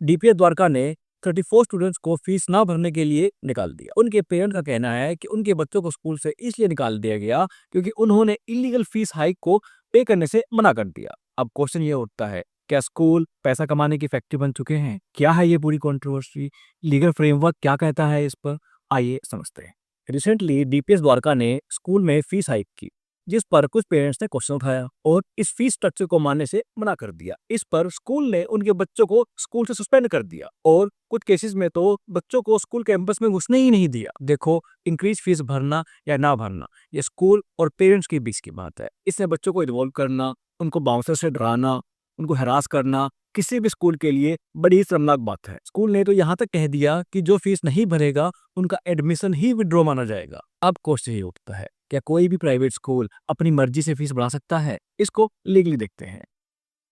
DPS Dwarka ने 34 students को fees ना भरने के लिए निकाल दिया। उनके पेरेंट्स का कहना है कि उनके बच्चों को स्कूल से इसलिए निकाल दिया गया क्योंकि उन्होंने इलीगल फीस हाइक को पे करने से मना कर दिया। अब क्वेश्चन ये उठता है, क्या स्कूल पैसा कमाने की फैक्ट्री बन चुके हैं? क्या है ये पूरी कंट्रोवर्सी? लीगल फ्रेमवर्क क्या कहता है इस पर? आइए समझते हैं। रिसेंटली डीपीएस द्वारका ने स्कूल में फीस हाइक की, जिस पर कुछ पेरेंट्स ने क्वेश्चन उठाया और इस फीस स्ट्रक्चर को मानने से मना कर दिया। इस पर स्कूल ने उनके बच्चों को स्कूल से सस्पेंड कर दिया और कुछ केसेस में तो बच्चों को स्कूल कैंपस में घुसने ही नहीं दिया। देखो, इंक्रीज फीस भरना या ना भरना ये स्कूल और पेरेंट्स के बीच की बात है। इसमें बच्चों को इन्वॉल्व करना, उनको बाउंसर से डराना, उनको हरास करना किसी भी स्कूल के लिए बड़ी शर्मनाक बात है। स्कूल ने तो यहाँ तक कह दिया कि जो फीस नहीं भरेगा उनका एडमिशन ही विड्रॉ माना जाएगा। अब क्वेश्चन ये उठता है, क्या कोई भी प्राइवेट स्कूल अपनी मर्जी से फीस बढ़ा सकता है? इसको लीगली देखते हैं।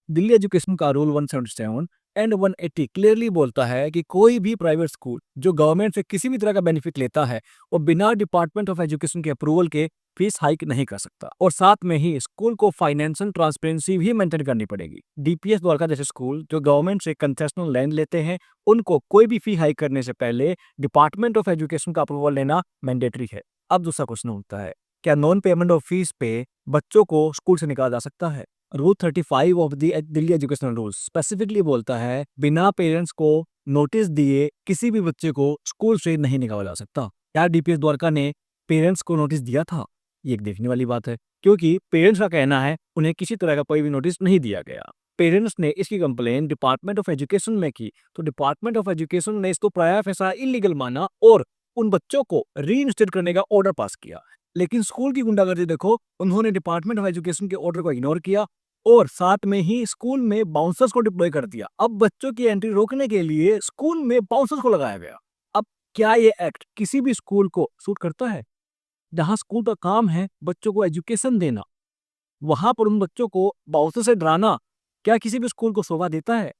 दिल्ली एजुकेशन का रूल 177 एंड 180 क्लियरली बोलता है कि कोई भी प्राइवेट स्कूल जो गवर्नमेंट से किसी भी तरह का बेनिफिट लेता है वो बिना डिपार्टमेंट ऑफ एजुकेशन के अप्रूवल के फीस हाइक नहीं कर सकता और साथ में ही स्कूल को फाइनेंशियल ट्रांसपेरेंसी भी मेंटेन करनी पड़ेगी। डीपीएस द्वारका जैसे स्कूल जो गवर्नमेंट से कंसेशनल लैंड लेते हैं उनको कोई भी फी हाइक करने से पहले डिपार्टमेंट ऑफ एजुकेशन का अप्रूवल लेना मैंडेटरी है। अब दूसरा क्वेश्चन उठता है, क्या नॉन पेमेंट ऑफ फीस पे बच्चों को स्कूल से निकाला जा सकता है? Rule 35 of the Delhi educational rules specifically बोलता है बिना पेरेंट्स को नोटिस दिए किसी भी बच्चे को स्कूल से नहीं निकाला जा सकता। क्या डीपीएस द्वारका ने पेरेंट्स को नोटिस दिया था? ये एक देखने वाली बात है, क्योंकि पेरेंट्स का कहना है उन्हें किसी तरह का कोई भी नोटिस नहीं दिया गया। पेरेंट्स ने इसकी कंप्लेन डिपार्टमेंट ऑफ एजुकेशन में की तो डिपार्टमेंट ऑफ एजुकेशन ने इसको प्राया फैसला इलीगल माना और उन बच्चों को रीइंस्टेट करने का ऑर्डर पास किया। लेकिन स्कूल की गुंडागर्दी देखो, उन्होंने डिपार्टमेंट ऑफ एजुकेशन के ऑर्डर को इग्नोर किया और साथ में ही स्कूल में बाउंसर्स को डिप्लॉय कर दिया। अब बच्चों की एंट्री रोकने के लिए स्कूल में बाउंसर्स को लगाया गया। अब क्या ये एक्ट किसी भी स्कूल को सूट करता है? जहां स्कूल का काम है बच्चों को एजुकेशन देना, वहां पर उन बच्चों को बाउंसर से डराना क्या किसी भी स्कूल को शोभा देता है?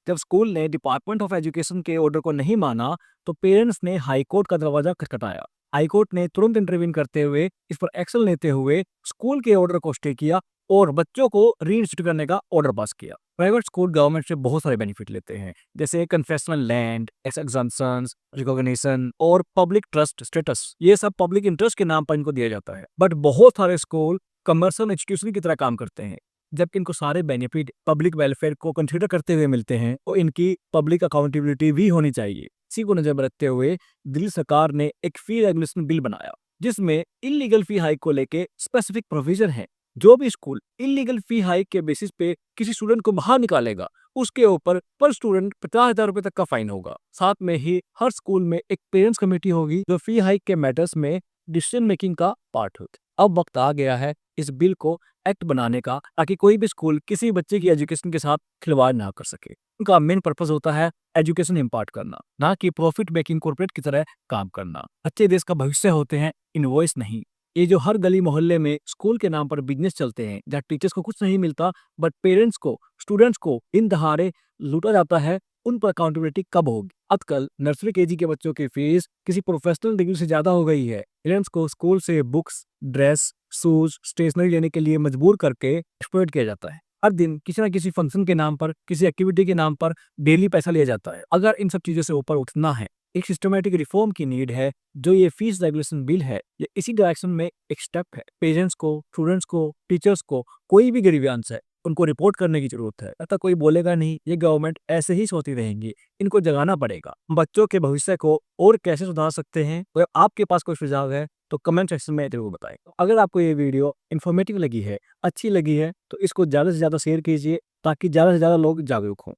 जब स्कूल ने डिपार्टमेंट ऑफ एजुकेशन के ऑर्डर को नहीं माना तो पेरेंट्स ने हाई कोर्ट का दरवाजा खटखटाया। हाई कोर्ट ने तुरंत इंटरवीन करते हुए इस पर एक्शन लेते हुए स्कूल के ऑर्डर को स्टे किया और बच्चों को रीइंस्टीट्यूट करने का ऑर्डर पास किया। प्राइवेट स्कूल गवर्नमेंट से बहुत सारे बेनिफिट लेते हैं, जैसे कंसेशनल लैंड, एग्जम्पशंस, रिकॉग्निशन और पब्लिक ट्रस्ट स्टेटस। ये सब पब्लिक इंटरेस्ट के नाम पर इनको दिया जाता है। बट बहुत सारे स्कूल कमर्शियल इंस्टीट्यूशन की तरह काम करते हैं। जबकि इनको सारे बेनिफिट पब्लिक वेलफेयर को कंसीडर करते हुए मिलते हैं और इनकी पब्लिक अकाउंटेबिलिटी भी होनी चाहिए। इसी को नजर में रखते हुए दिल्ली सरकार ने एक फी रेगुलेशन बिल बनाया जिसमें इलीगल फी हाइक को लेके स्पेसिफिक प्रोविजन है। जो भी स्कूल इलीगल फी हाइक के बेसिस पे किसी स्टूडेंट को बाहर निकालेगा उसके ऊपर पर स्टूडेंट 50,000 रुपए तक का फाइन होगा। साथ में ही हर स्कूल में एक पेरेंट्स कमेटी होगी जो फी हाइक के मैटर्स में डिसीजन मेकिंग का पार्ट होगी। अब वक्त आ गया है इस बिल को एक्ट बनाने का ताकि कोई भी स्कूल किसी बच्चे की एजुकेशन के साथ खिलवाड़ ना कर सके। उनका मेन पर्पस होता है एजुकेशन इम्पार्ट करना, ना कि प्रॉफिट मेकिंग कॉर्पोरेट की तरह काम करना। बच्चे देश का भविष्य होते हैं, इनवॉइस नहीं। ये जो हर गली मोहल्ले में स्कूल के नाम पर बिजनेस चलते हैं जहाँ टीचर्स को कुछ नहीं मिलता बट पेरेंट्स को, स्टूडेंट्स को इन दहाड़े लूटा जाता है, उन पर अकाउंटेबिलिटी कब होगी? आजकल नर्सरी केजी के बच्चों की फीस किसी प्रोफेशनल डिग्री से ज्यादा हो गई है। पेरेंट्स को स्कूल से बुक्स, ड्रेस, शूज, स्टेशनरी लेने के लिए मजबूर करके एक्सप्लॉइट किया जाता है। हर दिन किसी न किसी फंक्शन के नाम पर, किसी एक्टिविटी के नाम पर डेली पैसा लिया जाता है। अगर इन सब चीजों से ऊपर उठना है, एक सिस्टमेटिक रिफॉर्म की नीड है। जो ये फीस रेगुलेशन बिल है ये इसी डायरेक्शन में एक स्टेप है। पेरेंट्स को, स्टूडेंट्स को, टीचर्स को कोई भी ग्रीवियंस है उनको रिपोर्ट करने की जरूरत है। ऐसा कोई बोलेगा नहीं, ये गवर्नमेंट ऐसे ही सोती रहेंगी। इनको जगाना पड़ेगा। बच्चों के भविष्य को और कैसे सुधार सकते हैं? अगर आपके पास कोई सुझाव है तो कमेंट सेक्शन में जरूर बताएं। अगर आपको ये वीडियो इन्फॉर्मेटिव लगी है, अच्छी लगी है तो इसको ज्यादा से ज्यादा शेयर कीजिए ताकि ज्यादा से ज्यादा लोग जागरूक हों।